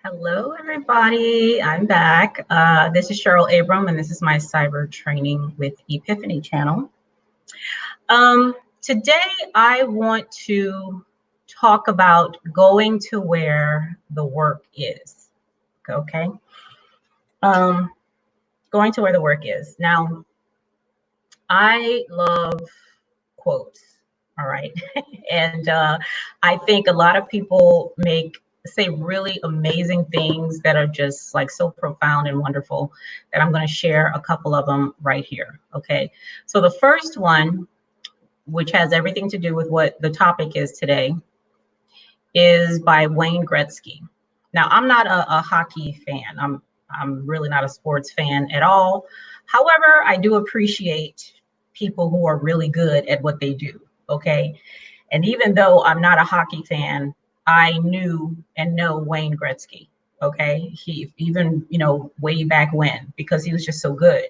Hello, everybody. I'm back. This is Cheryl Abram, and this is my cyber training with Epiphany channel. Today, I want to talk about going to where the work is. Okay. Going to where the work is. Now, I love quotes. All right. And I think a lot of people say really amazing things that are just like so profound and wonderful that I'm going to share a couple of them right here. Okay. So the first one, which has everything to do with what the topic is today, is by Wayne Gretzky. Now, I'm not a hockey fan. I'm really not a sports fan at all. However, I do appreciate people who are really good at what they do. Okay. And even though I'm not a hockey fan, I knew and know Wayne Gretzky. Okay. He even, way back when, because he was just so good.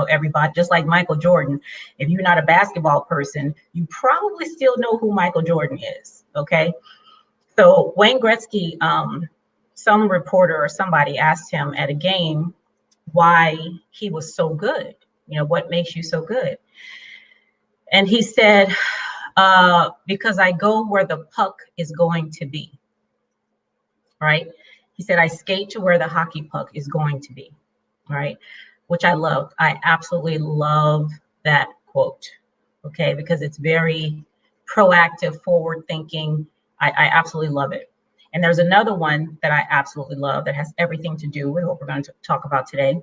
Everybody, just like Michael Jordan. If you're not a basketball person, you probably still know who Michael Jordan is. Okay. So Wayne Gretzky, some reporter or somebody asked him at a game why he was so good. What makes you so good? And he said, because I go where the puck is going to be, right? He said, I skate to where the hockey puck is going to be, right? Which I loved. I absolutely love that quote, okay? Because it's very proactive, forward thinking. I absolutely love it. And there's another one that I absolutely love that has everything to do with what we're going to talk about today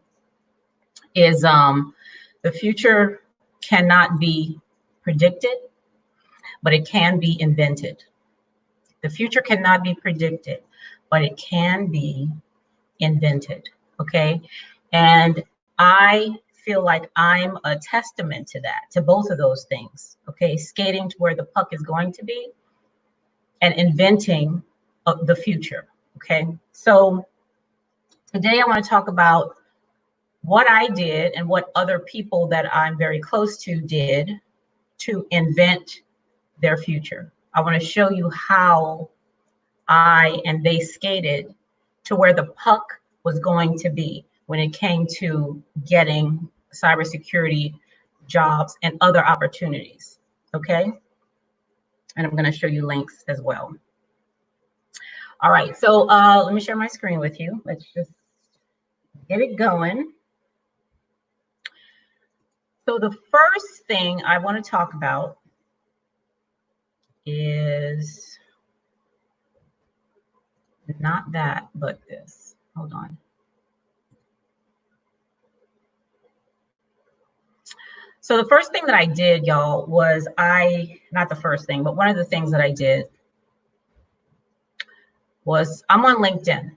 is the future cannot be predicted, but it can be invented. The future cannot be predicted, but it can be invented, okay? And I feel like I'm a testament to that, to both of those things, okay? Skating to where the puck is going to be and inventing the future, okay? So today I want to talk about what I did and what other people that I'm very close to did to invent their future. I want to show you how I and they skated to where the puck was going to be when it came to getting cybersecurity jobs and other opportunities. Okay. And I'm going to show you links as well. All right. So let me share my screen with you. Let's just get it going. So the first thing I want to talk about is not that, but this. Hold on. So the first thing that I did, y'all, was not the first thing, but one of the things that I did was I'm on LinkedIn,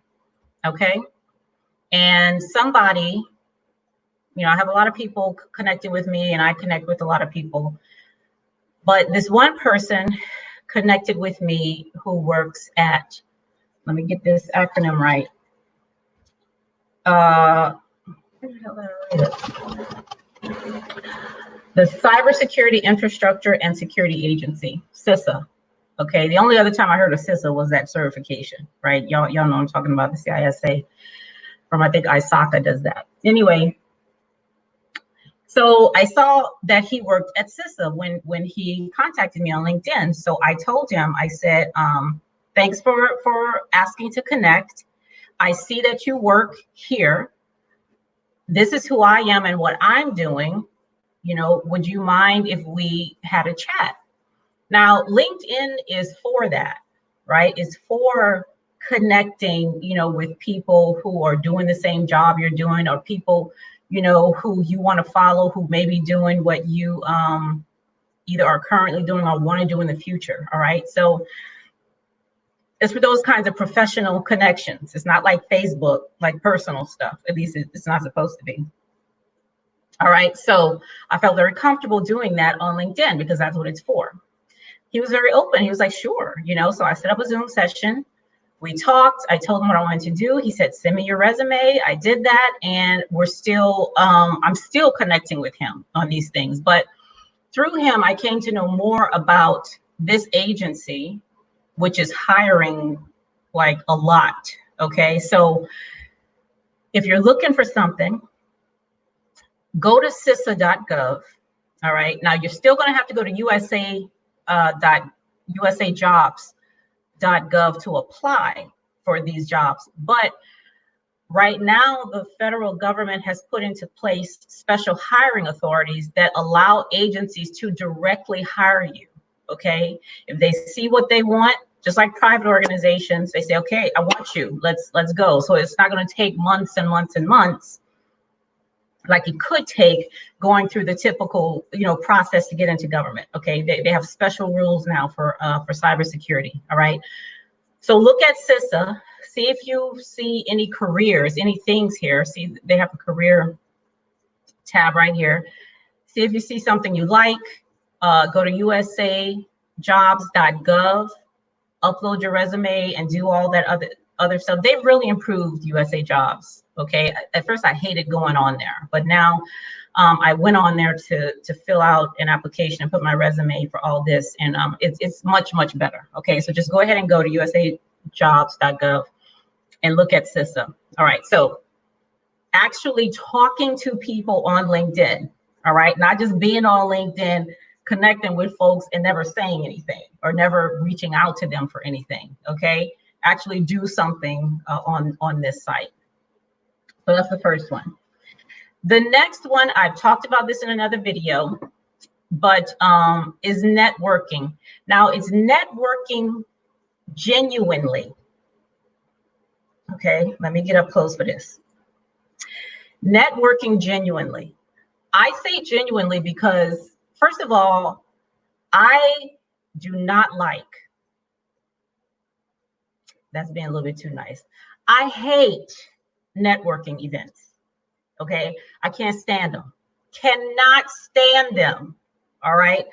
okay? And somebody, I have a lot of people connected with me and I connect with a lot of people, but this one person connected with me who works at, let me get this acronym right. The Cybersecurity Infrastructure and Security Agency, CISA. Okay, the only other time I heard of CISA was that certification, right? Y'all know I'm talking about, the CISA from, I think ISACA does that. Anyway, so I saw that he worked at CISA when he contacted me on LinkedIn. So I told him, I said, thanks for asking to connect. I see that you work here. This is who I am and what I'm doing. Would you mind if we had a chat? Now, LinkedIn is for that, right? It's for connecting, with people who are doing the same job you're doing, or people, who you want to follow, who may be doing what you either are currently doing or want to do in the future, all right? So it's for those kinds of professional connections. It's not like Facebook, like personal stuff. At least it's not supposed to be. All right, so I felt very comfortable doing that on LinkedIn because that's what it's for. He was very open. He was like, sure, so I set up a Zoom session. We talked. I told him what I wanted to do. He said, send me your resume. I did that, and I'm still connecting with him on these things. But through him, I came to know more about this agency, which is hiring like a lot, Okay, so if you're looking for something, go to CISA.gov. All right, now you're still going to have to go to usajobs.gov to apply for these jobs. But right now, the federal government has put into place special hiring authorities that allow agencies to directly hire you. Okay, if they see what they want, just like private organizations, they say, okay, I want you, let's go. So it's not going to take months and months and months like it could take going through the typical, process to get into government. Okay, they have special rules now for cybersecurity. All right, so look at CISA, see if you see any careers, any things here. See, they have a career tab right here. See if you see something you like. Go to usajobs.gov, upload your resume, and do all that other stuff. They've really improved USA Jobs. Okay, at first I hated going on there, but now I went on there to fill out an application and put my resume for all this, and it's much better. Okay, so just go ahead and go to usajobs.gov and look at CISA. All right, so actually talking to people on LinkedIn. All right, not just being on LinkedIn, connecting with folks and never saying anything or never reaching out to them for anything. Okay, actually do something on this site. So that's the first one. The next one, I've talked about this in another video, but is networking. Now, it's networking genuinely. Okay, let me get up close for this. Networking genuinely. I say genuinely because, first of all, I do not like, that's being a little bit too nice. I hate networking events. Okay, I can't stand them. Cannot stand them. All right,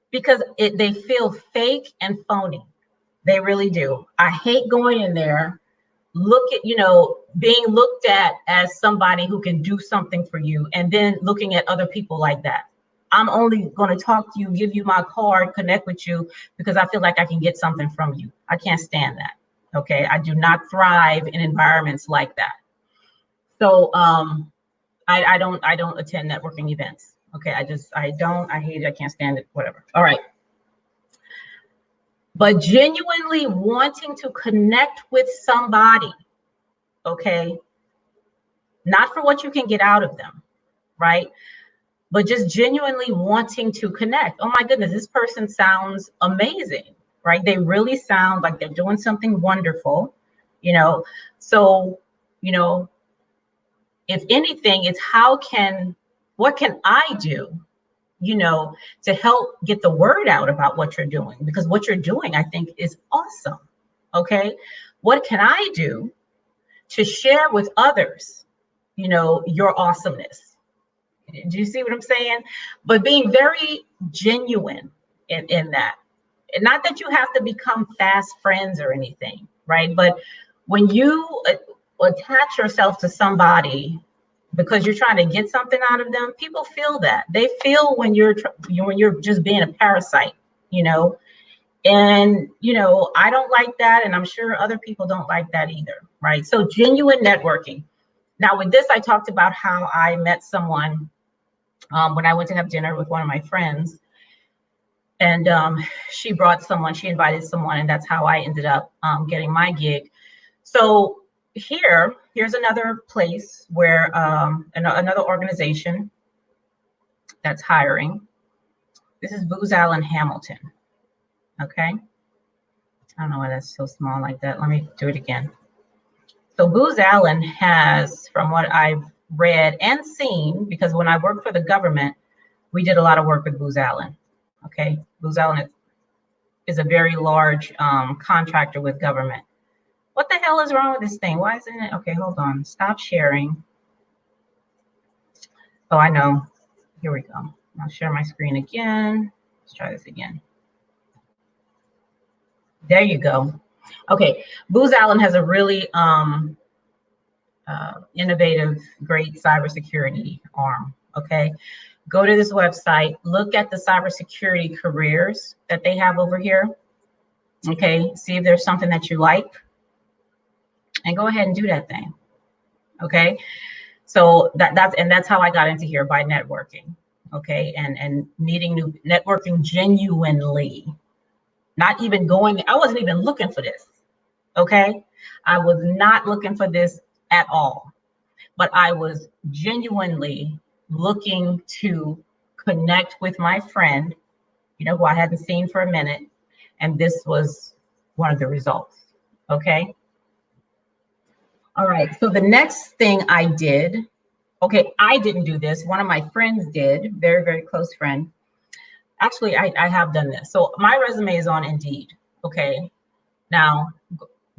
because they feel fake and phony. They really do. I hate going in there, being looked at as somebody who can do something for you, and then looking at other people like that. I'm only going to talk to you, give you my card, connect with you because I feel like I can get something from you. I can't stand that. Okay, I do not thrive in environments like that. So I don't attend networking events. Okay, I hate it. I can't stand it. Whatever. All right. But genuinely wanting to connect with somebody, okay, not for what you can get out of them, right? But just genuinely wanting to connect. Oh my goodness, this person sounds amazing, right? They really sound like they're doing something wonderful, So, if anything, it's what can I do, to help get the word out about what you're doing? Because what you're doing, I think, is awesome. Okay. What can I do to share with others, your awesomeness? Do you see what I'm saying? But being very genuine in that. And not that you have to become fast friends or anything, right? But when you attach yourself to somebody because you're trying to get something out of them, people feel that. They feel when you're just being a parasite, and I don't like that, and I'm sure other people don't like that either, right? So genuine networking. Now with this, I talked about how I met someone when I went to have dinner with one of my friends, and she invited someone, and that's how I ended up getting my gig. So here's another place where another organization that's hiring. This is Booze Allen Hamilton. Okay. I don't know why that's so small like that. Let me do it again. So Booz Allen has, from what I've read and seen, because when I worked for the government, we did a lot of work with Booz Allen. Okay, Booz Allen is a very large contractor with government. What the hell is wrong with this thing? Why isn't it? Okay, hold on. Stop sharing. Oh, I know. Here we go. I'll share my screen again. Let's try this again. There you go. Okay, Booz Allen has a really innovative, great cybersecurity arm. Okay, go to this website, look at the cybersecurity careers that they have over here. Okay, see if there's something that you like. and go ahead and do that thing. Okay. So that's how I got into here, by networking. Okay. And meeting new, networking genuinely, not even going, I wasn't even looking for this. Okay. I was not looking for this at all, but I was genuinely looking to connect with my friend, you know, who I hadn't seen for a minute. And this was one of the results. Okay. All right. So the next thing I did, okay, I didn't do this. One of my friends did, very, very close friend. Actually, I have done this. So my resume is on Indeed. Okay. Now,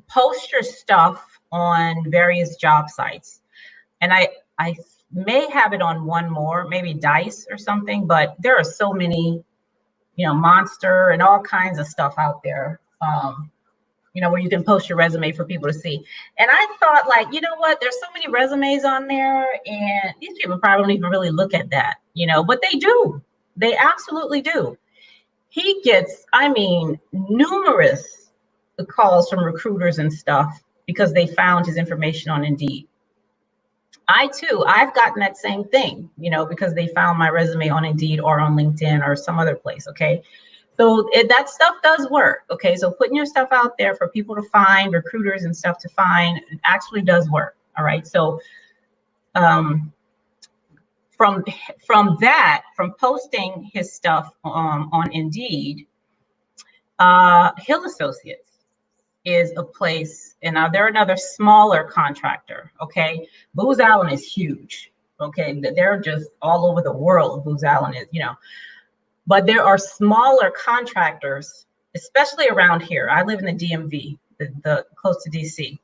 post your stuff on various job sites. And I may have it on one more, maybe Dice or something, but there are so many, you know, Monster and all kinds of stuff out there, you know, where you can post your resume for people to see. And I thought, like, you know what, there's so many resumes on there, and these people probably don't even really look at that, you know, but they do. They absolutely do. He gets, I mean, numerous calls from recruiters and stuff because they found his information on Indeed. I too, I've gotten that same thing, you know, because they found my resume on Indeed or on LinkedIn or some other place. Okay. So that stuff does work. Okay. So putting your stuff out there for people to find, recruiters and stuff to find, actually does work. All right. So from posting his stuff on Indeed, Hill Associates is a place, and they're another smaller contractor. Okay. Booze Allen is huge. Okay. They're just all over the world. Booze Allen is, you know, but there are smaller contractors, especially around here. I live in the DMV, the close to DC,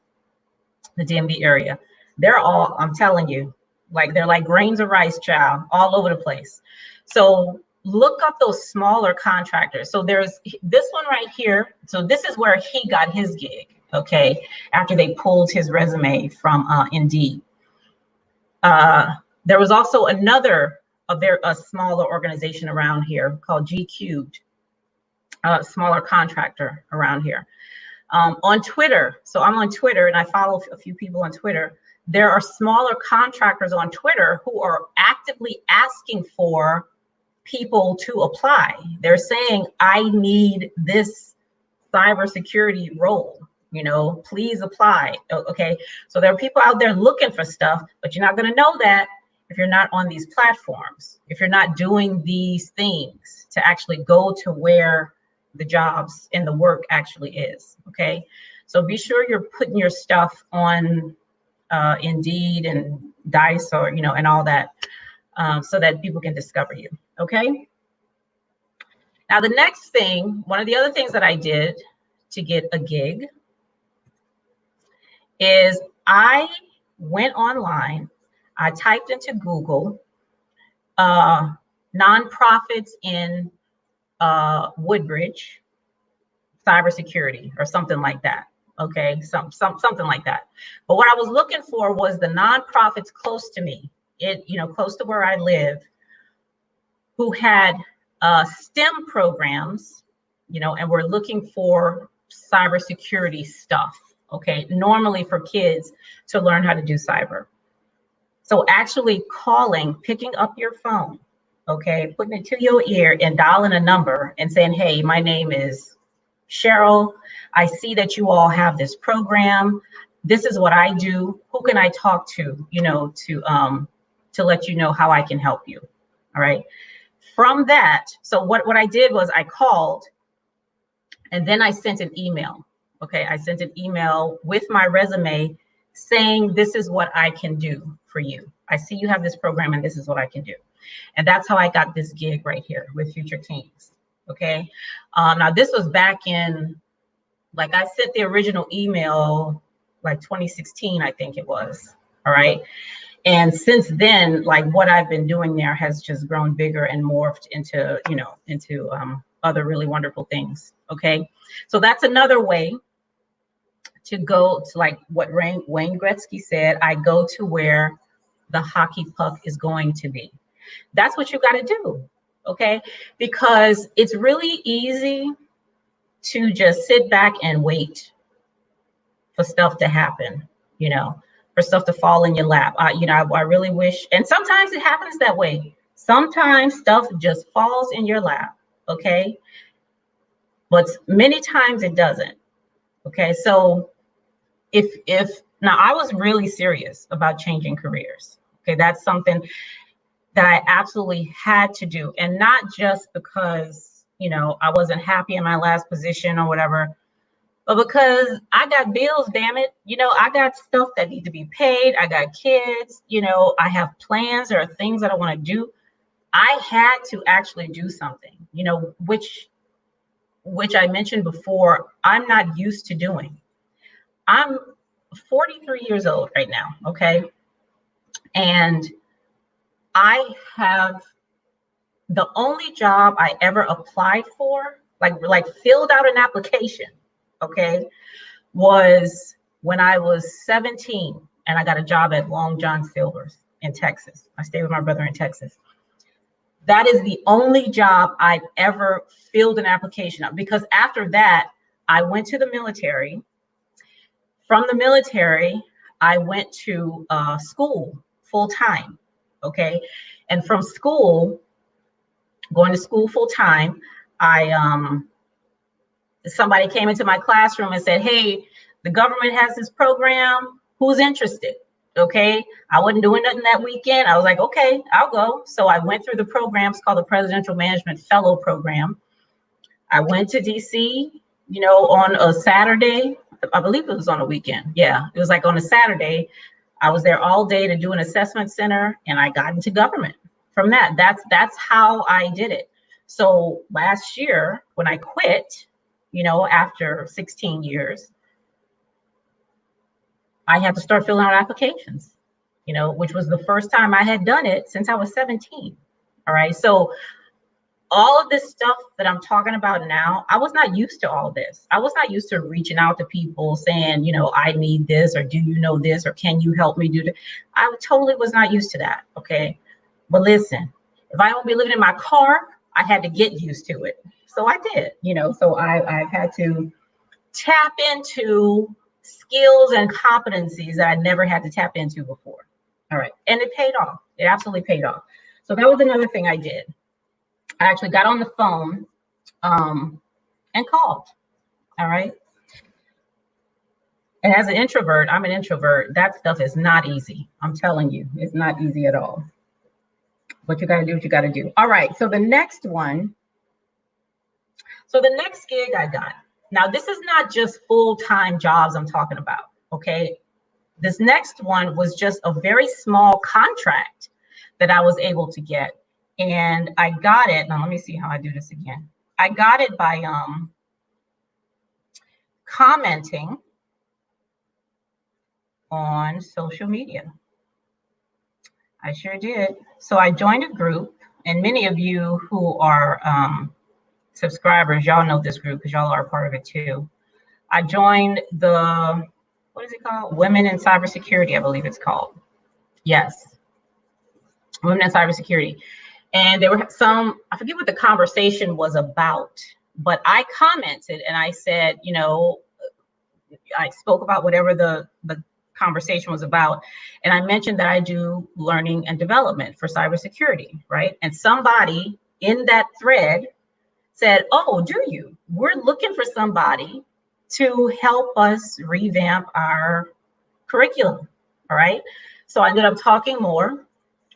the DMV area. They're all, I'm telling you, like, they're like grains of rice, child, all over the place. So look up those smaller contractors. So there's this one right here. So this is where he got his gig. Okay. After they pulled his resume from Indeed. There was also a smaller organization around here called GCubed, a smaller contractor around here. On Twitter, so I'm on Twitter and I follow a few people on Twitter. There are smaller contractors on Twitter who are actively asking for people to apply. They're saying, I need this cybersecurity role, you know, please apply. Okay, so there are people out there looking for stuff, but you're not going to know that if you're not on these platforms, if you're not doing these things to actually go to where the jobs and the work actually is. Okay. So be sure you're putting your stuff on Indeed and Dice, or, you know, and all that, so that people can discover you. Okay. Now, the next thing, one of the other things that I did to get a gig is I went online. I typed into Google nonprofits in Woodbridge, cybersecurity, or something like that. Okay, something like that. But what I was looking for was the nonprofits close to me, close to where I live, who had STEM programs, and we're looking for cybersecurity stuff. Okay, normally for kids to learn how to do cyber. So actually calling, picking up your phone, okay, putting it to your ear and dialing a number and saying, hey, my name is Cheryl. I see that you all have this program. This is what I do. Who can I talk to, to let you know how I can help you. All right. From that, so what I did was I called and then I sent an email. Okay, I sent an email with my resume saying, this is what I can do for you. I see you have this program and this is what I can do. And that's how I got this gig right here with Future Teams. Okay. Now this was back in, like, I sent the original email like 2016, I think it was. All right. And since then, like, what I've been doing there has just grown bigger and morphed into, other really wonderful things. Okay. So that's another way to go to, like what Wayne Gretzky said, I go to where the hockey puck is going to be. That's what you got to do. Okay. Because it's really easy to just sit back and wait for stuff to happen, for stuff to fall in your lap. I really wish, and sometimes it happens that way. Sometimes stuff just falls in your lap, okay? But many times it doesn't, okay? So now I was really serious about changing careers, okay? That's something that I absolutely had to do, and not just because, I wasn't happy in my last position or whatever, but because I got bills, damn it. I got stuff that need to be paid. I got kids, I have plans. There are things that I want to do. I had to actually do something, which I mentioned before, I'm not used to doing. I'm 43 years old right now, okay? And I have the only job I ever applied for, like filled out an application, okay, was when I was 17 and I got a job at Long John Silver's in Texas. I stayed with my brother in Texas. That is the only job I've ever filled an application of, because after that, I went to the military. From the military, I went to school full time, okay? And from school, going to school full time, somebody came into my classroom and said, hey, the government has this program, who's interested? Okay, I wasn't doing nothing that weekend. I was like, okay, I'll go. So I went through the program. It's called the Presidential Management Fellow Program. I went to DC, on a Saturday. I believe it was on a weekend. Yeah, it was like on a Saturday. I was there all day to do an assessment center, and I got into government from that. That's how I did it. So last year when I quit, after 16 years, I had to start filling out applications, which was the first time I had done it since I was 17. All right. So all of this stuff that I'm talking about now, I was not used to all this. I was not used to reaching out to people saying, I need this, or do you know this, or can you help me do that? I totally was not used to that. Okay. But listen, if I don't be living in my car, I had to get used to it. So I did, so I've had to tap into skills and competencies that I never had to tap into before. All right. And it paid off. It absolutely paid off. So that was another thing I did. I actually got on the phone and called. All right. And as an introvert, I'm an introvert. That stuff is not easy. I'm telling you, it's not easy at all. But you got to do what you got to do. All right. So the next one. So the next gig I got. Now, this is not just full-time jobs I'm talking about. Okay. This next one was just a very small contract that I was able to get. And I got it. Now, let me see how I do this again. I got it by commenting on social media. I sure did. So I joined a group, and many of you who are subscribers, y'all know this group because y'all are a part of it too. I joined the, what is it called? Women in Cybersecurity, I believe it's called. Yes, Women in Cybersecurity. And there were some, I forget what the conversation was about, but I commented and I said, I spoke about whatever the conversation was about. And I mentioned that I do learning and development for cybersecurity, right? And somebody in that thread said, oh, do you? We're looking for somebody to help us revamp our curriculum, all right? So I ended up talking more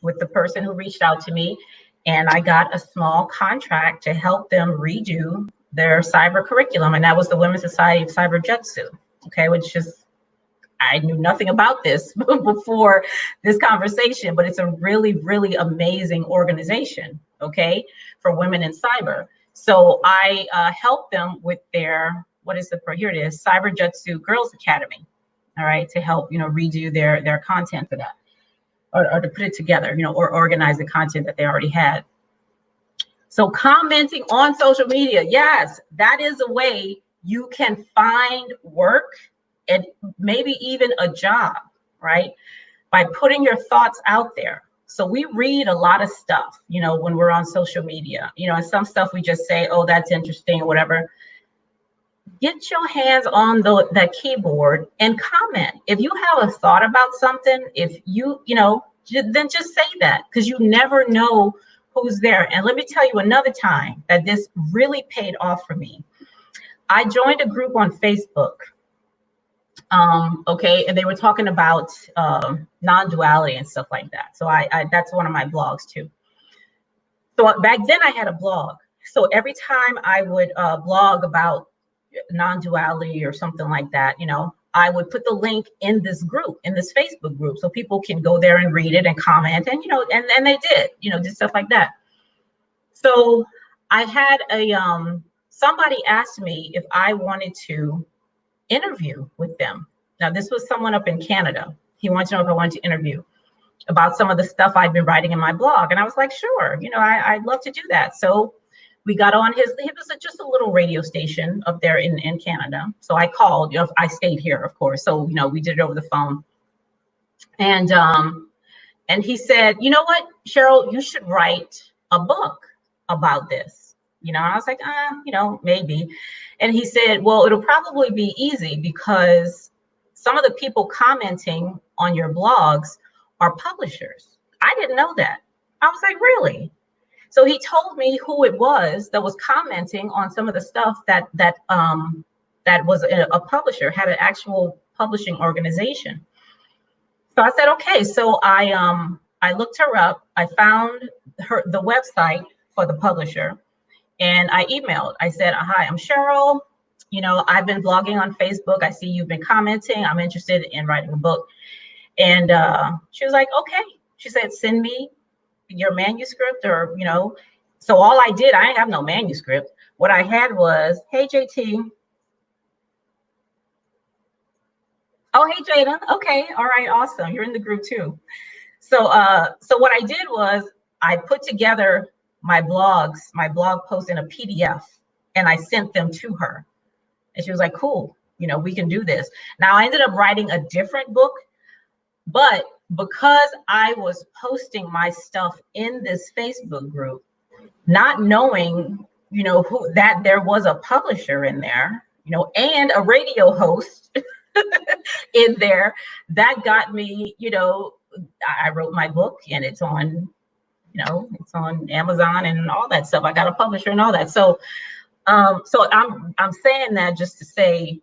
with the person who reached out to me, and I got a small contract to help them redo their cyber curriculum, and that was the Women's Society of Cyberjutsu, okay, which is, I knew nothing about this before this conversation, but it's a really, really amazing organization, okay, for women in cyber. So I helped them with their, here it is, Cyberjutsu Girls Academy, all right, to help, redo their content for that, or to put it together, or organize the content that they already had. So commenting on social media, yes, that is a way you can find work and maybe even a job, right? By putting your thoughts out there. So we read a lot of stuff, when we're on social media, and some stuff we just say, oh, that's interesting or whatever. get your hands on that keyboard and comment. If you have a thought about something, if then just say that, because you never know who's there. And let me tell you another time that this really paid off for me. I joined a group on Facebook. Okay, and they were talking about non-duality and stuff like that. So I that's one of my blogs too. So back then I had a blog. So every time I would blog about non-duality or something like that, I would put the link in this group, in this Facebook group, so people can go there and read it and comment, and and they did, did stuff like that. So I had somebody asked me if I wanted to interview with them. Now, this was someone up in Canada. He wanted to know if I wanted to interview about some of the stuff I'd been writing in my blog. And I was like, sure, I'd love to do that. So we got on it was just a little radio station up there in Canada. So I called, I stayed here, of course. So, we did it over the phone. And he said, you know what, Cheryl, you should write a book about this. I was like, maybe. And he said, well, it'll probably be easy because some of the people commenting on your blogs are publishers. I didn't know that. I was like, really? So he told me who it was that was commenting on some of the stuff that was a publisher, had an actual publishing organization. So I said, okay. So I looked her up. I found the website for the publisher, and I emailed. I said, hi, I'm Cheryl. I've been blogging on Facebook. I see you've been commenting. I'm interested in writing a book. And she was like, okay. She said, send me your manuscript, or, so all I did, I didn't have no manuscript. What I had was, hey, JT. Oh, hey, Jada. Okay. All right. Awesome. You're in the group too. So what I did was I put together my blog posts in a PDF, and I sent them to her. And she was like, cool, we can do this. Now I ended up writing a different book, but because I was posting my stuff in this Facebook group, not knowing, that there was a publisher in there, and a radio host in there, that got me, I wrote my book, and it's on, it's on Amazon and all that stuff. I got a publisher and all that. So I'm saying that just to say,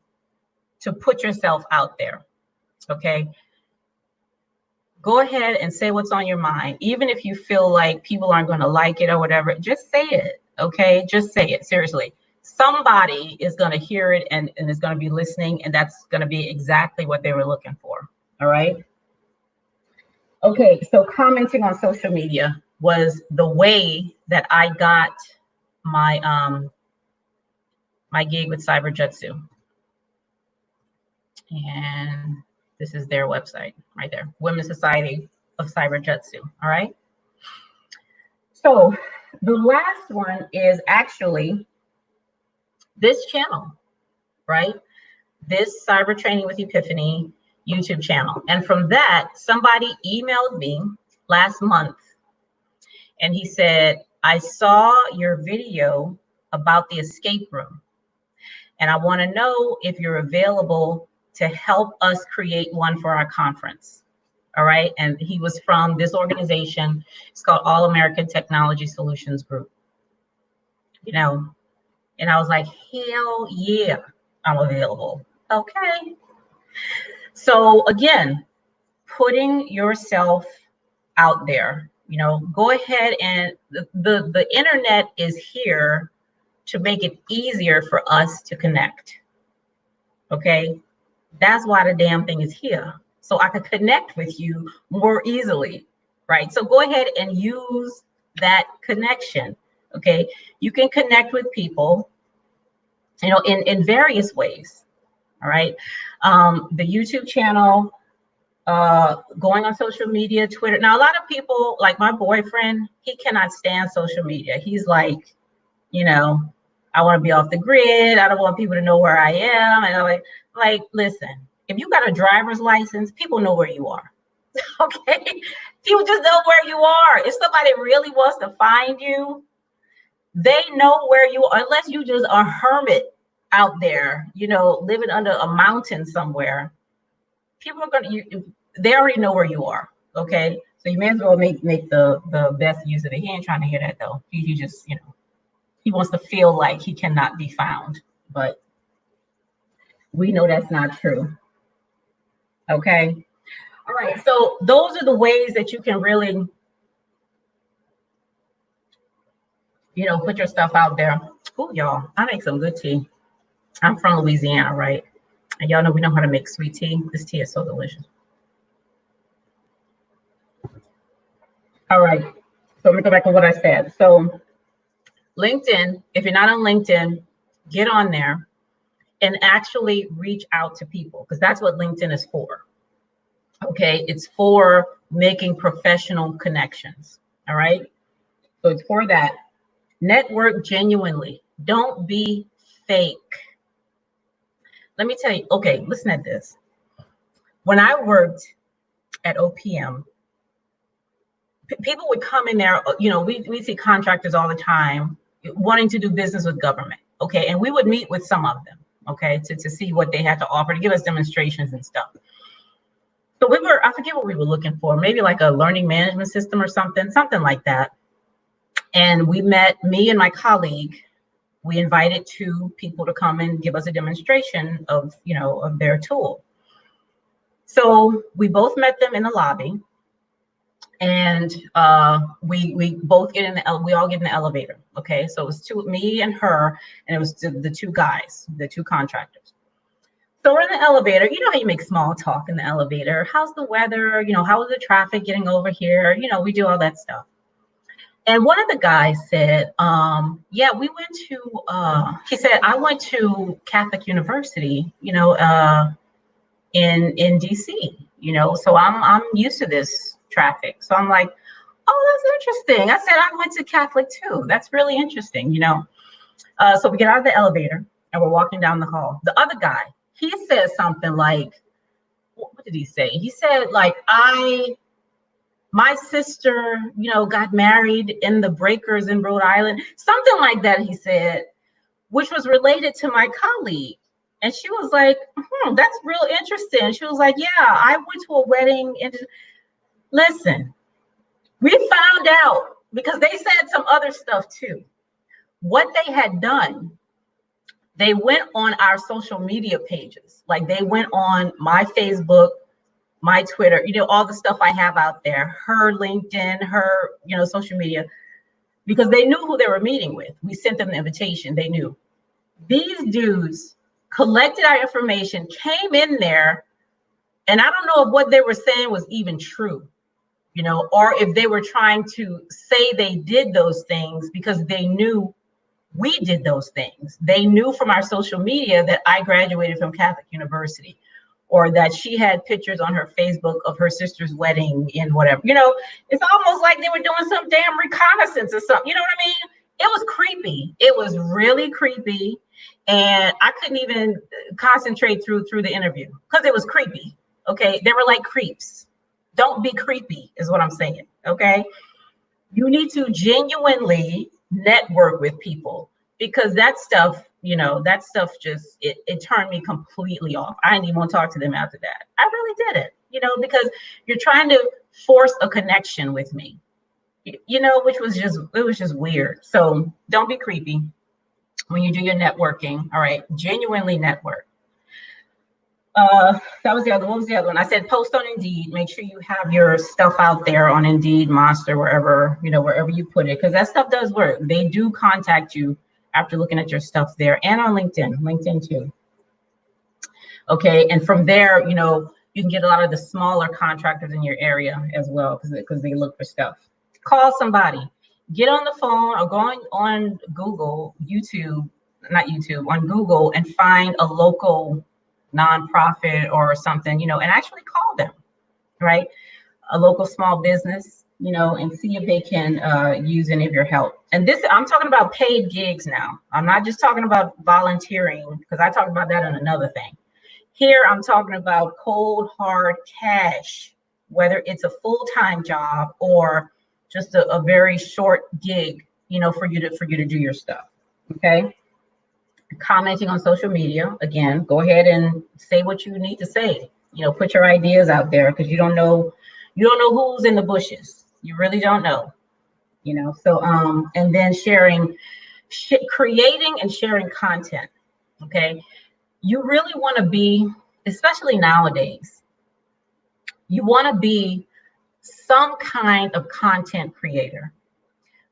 to put yourself out there. Okay. Go ahead and say what's on your mind. Even if you feel like people aren't going to like it or whatever, just say it. Okay. Just say it. Seriously. Somebody is going to hear it and is going to be listening, and that's going to be exactly what they were looking for. All right. Okay. So commenting on social media was the way that I got my, my gig with Cyberjutsu. And this is their website right there, Women's Society of Cyberjutsu. All right. So the last one is actually this channel, right? This Cyber Training with Epiphany YouTube channel. And from that, somebody emailed me last month, and he said, I saw your video about the escape room, and I want to know if you're available to help us create one for our conference. All right. And he was from this organization. It's called All American Technology Solutions Group. And I was like, hell yeah, I'm available. Okay. So again, putting yourself out there, go ahead, and the internet is here to make it easier for us to connect. Okay. That's why the damn thing is here. So I could connect with you more easily, right? So go ahead and use that connection, okay? You can connect with people, in various ways, all right? The YouTube channel, going on social media, Twitter. Now, a lot of people, like my boyfriend, he cannot stand social media. He's like, I want to be off the grid. I don't want people to know where I am. And I'm like, listen, if you got a driver's license, people know where you are. Okay. People just know where you are. If somebody really wants to find you, they know where you are, unless you just a hermit out there, you know, living under a mountain somewhere, people are they already know where you are. Okay. So you may as well make the best use of it. He ain't trying to hear that though. He just, you know, he wants to feel like he cannot be found, but we know that's not true. Okay. All right. So those are the ways that you can really, you know, put your stuff out there. Oh, y'all, I make some good tea. I'm from Louisiana, right? And y'all know we know how to make sweet tea. This tea is so delicious. All right. So let me go back to what I said. So LinkedIn, if you're not on LinkedIn, get on there and actually reach out to people, because that's what LinkedIn is for. Okay. It's for making professional connections. All right. So it's for that. Network genuinely. Don't be fake. Let me tell you, okay, listen at this. When I worked at OPM, people would come in there, you know, we see contractors all the time wanting to do business with government, okay? And we would meet with some of them, okay, to see what they had to offer, to give us demonstrations and stuff. So I forget what we were looking for, maybe like a learning management system or something like that. And we met, me and my colleague, we invited 2 people to come and give us a demonstration of, you know, of their tool. So we both met them in the lobby, and we both get in we all get in the elevator. Okay, so it was me and her, and it was the 2 guys, the 2 contractors. So we're in the elevator. You know how you make small talk in the elevator. How's the weather? You know, how was the traffic getting over here? You know, we do all that stuff. And one of the guys said, yeah, we went to, he said, I went to Catholic University, you know, in DC, you know, so I'm used to this traffic. So I'm like, oh, that's interesting. I said, I went to Catholic too. That's really interesting, you know. So we get out of the elevator and we're walking down the hall. The other guy, he said something like, what did he say? He said, like, my sister, you know, got married in the breakers in Rhode Island, something like that, he said, which was related to my colleague. And she was like, that's real interesting. She was like, yeah, I went to a wedding. And listen, we found out, because they said some other stuff too. What they had done, they went on our social media pages. Like they went on my Facebook, my Twitter, you know, all the stuff I have out there, her LinkedIn, her, you know, social media, because they knew who they were meeting with. We sent them the invitation. They knew. These dudes collected our information, came in there, and I don't know if what they were saying was even true, you know, or if they were trying to say they did those things because they knew we did those things. They knew from our social media that I graduated from Catholic University, or that she had pictures on her Facebook of her sister's wedding in whatever. You know, it's almost like they were doing some damn reconnaissance or something. You know what I mean? It was creepy. It was really creepy. And I couldn't even concentrate through the interview because it was creepy. Okay. They were like creeps. Don't be creepy is what I'm saying. Okay. You need to genuinely network with people, because that stuff, you know, that stuff just, it turned me completely off. I didn't even want to talk to them after that. I really didn't, you know, because you're trying to force a connection with me, you know, which was just, it was just weird. So don't be creepy when you do your networking. All right. Genuinely network. That was the other, what was the other one? I said, post on Indeed. Make sure you have your stuff out there on Indeed, Monster, wherever, you know, wherever you put it, because that stuff does work. They do contact you after looking at your stuff there, and on LinkedIn too. Okay. And from there, you know, you can get a lot of the smaller contractors in your area as well, because they look for stuff. Call somebody, get on the phone, or go on Google, on Google, and find a local nonprofit or something, you know, and actually call them, right? A local small business, you know, and see if they can use any of your help. And this, I'm talking about paid gigs now. I'm not just talking about volunteering, because I talked about that in another thing. Here, I'm talking about cold, hard cash, whether it's a full-time job or just a very short gig, you know, for you to do your stuff. Okay. commenting on social media. Again, go ahead and say what you need to say. You know, put your ideas out there, because you don't know who's in the bushes. You really don't know. You know, so and then creating and sharing content. Okay, you really want to be, especially nowadays, you want to be some kind of content creator,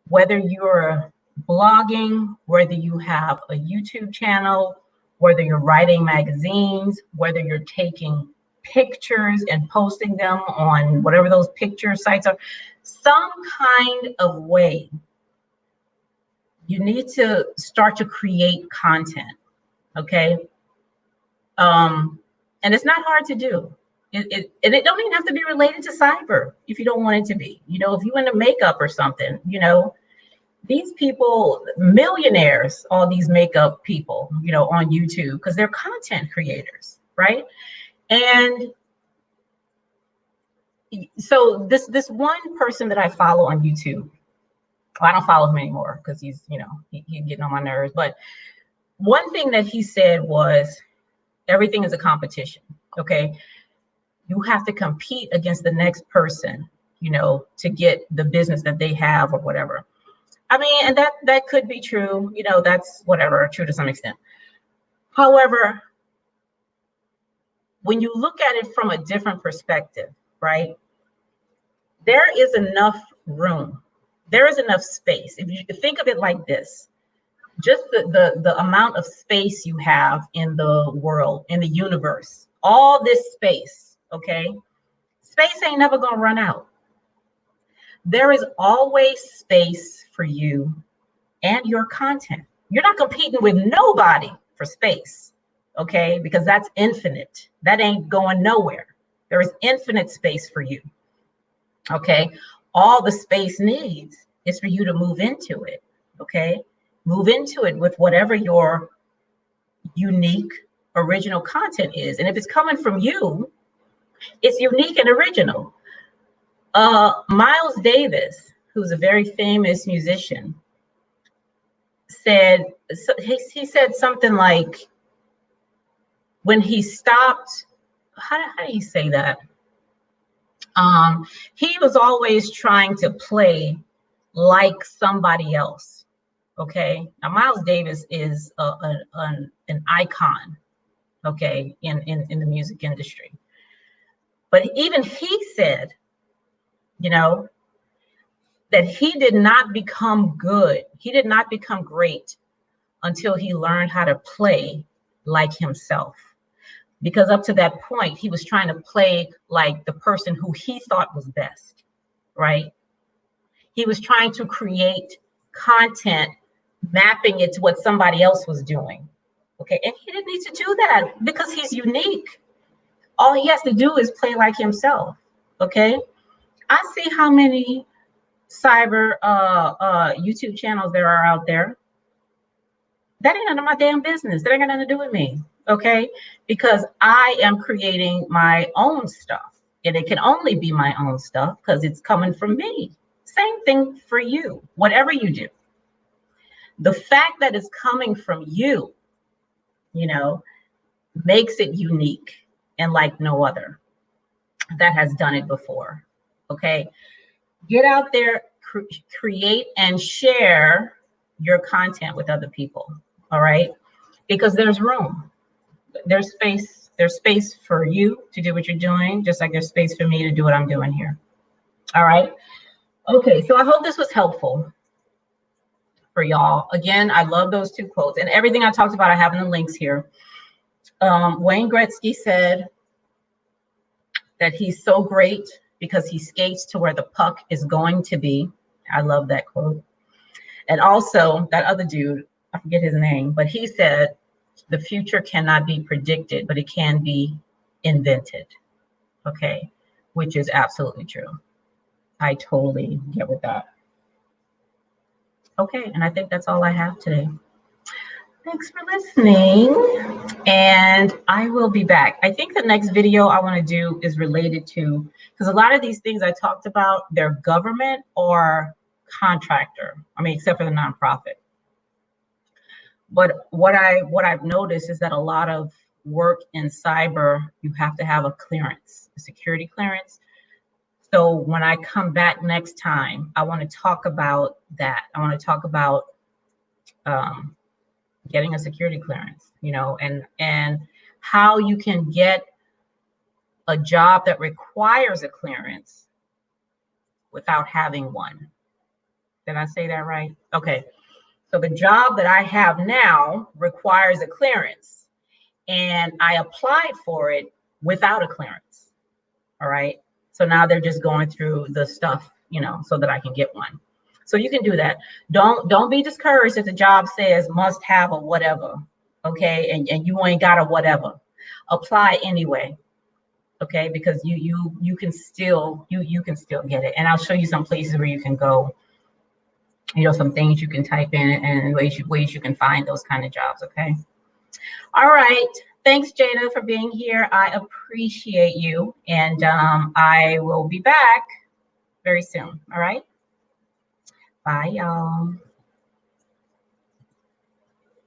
whether you're blogging, whether you have a YouTube channel, whether you're writing magazines, whether you're taking pictures and posting them on whatever those picture sites are, some kind of way. You need to start to create content, okay? And it's not hard to do. And it don't even have to be related to cyber if you don't want it to be. You know, if you into makeup or something, you know, these people, millionaires, all these makeup people, you know, on YouTube, because they're content creators, right? And so this one person that I follow on YouTube, well, I don't follow him anymore because he's, you know, he's getting on my nerves. But one thing that he said was, everything is a competition, okay? You have to compete against the next person, you know, to get the business that they have or whatever. I mean, and that could be true, you know, that's whatever, true to some extent. However, when you look at it from a different perspective, right, there is enough room, there is enough space. If you think of it like this, just the amount of space you have in the world, in the universe, all this space, okay, space ain't never gonna run out. There is always space for you and your content. You're not competing with nobody for space, okay? Because that's infinite. That ain't going nowhere. There is infinite space for you, okay? All the space needs is for you to move into it, okay? Move into it with whatever your unique, original content is. And if it's coming from you, it's unique and original. Miles Davis, who's a very famous musician, said, he said something like, when he stopped, how do you say that? He was always trying to play like somebody else. Okay, now Miles Davis is an icon, okay, in the music industry. But even he said, you know, that he did not become good, he did not become great until he learned how to play like himself. Because up to that point, he was trying to play like the person who he thought was best, right? He was trying to create content, mapping it to what somebody else was doing, okay? And he didn't need to do that because he's unique. All he has to do is play like himself, okay? I see how many cyber YouTube channels there are out there. That ain't none of my damn business. That ain't got nothing to do with me, okay? Because I am creating my own stuff, and it can only be my own stuff because it's coming from me. Same thing for you, whatever you do. The fact that it's coming from you, you know, makes it unique and like no other that has done it before, okay? Get out there, create and share your content with other people, all right? Because there's room, there's space for you to do what you're doing, just like there's space for me to do what I'm doing here, all right? Okay, so I hope this was helpful for y'all. Again, I love those two quotes, and everything I talked about I have in the links here. Wayne Gretzky said that he's so great because he skates to where the puck is going to be. I love that quote. And also that other dude, I forget his name, but he said, the future cannot be predicted, but it can be invented. Okay, which is absolutely true. I totally get with that. Okay, and I think that's all I have today. Thanks for listening, and I will be back. I think the next video I want to do is related to, because a lot of these things I talked about, they're government or contractor. I mean, except for the nonprofit. But what I've noticed is that a lot of work in cyber, you have to have a clearance, a security clearance. So when I come back next time, I want to talk about that. I want to talk about getting a security clearance, you know, and how you can get a job that requires a clearance without having one. Did I say that right? Okay. So the job that I have now requires a clearance, and I applied for it without a clearance. All right. So now they're just going through the stuff, you know, so that I can get one. So you can do that. Don't be discouraged if the job says must have a whatever. Okay. And you ain't got a whatever. Apply anyway. Okay, because you can still you can still get it. And I'll show you some places where you can go, you know, some things you can type in and ways you can find those kind of jobs. Okay. All right. Thanks, Jada, for being here. I appreciate you. And I will be back very soon. All right. Bye, y'all.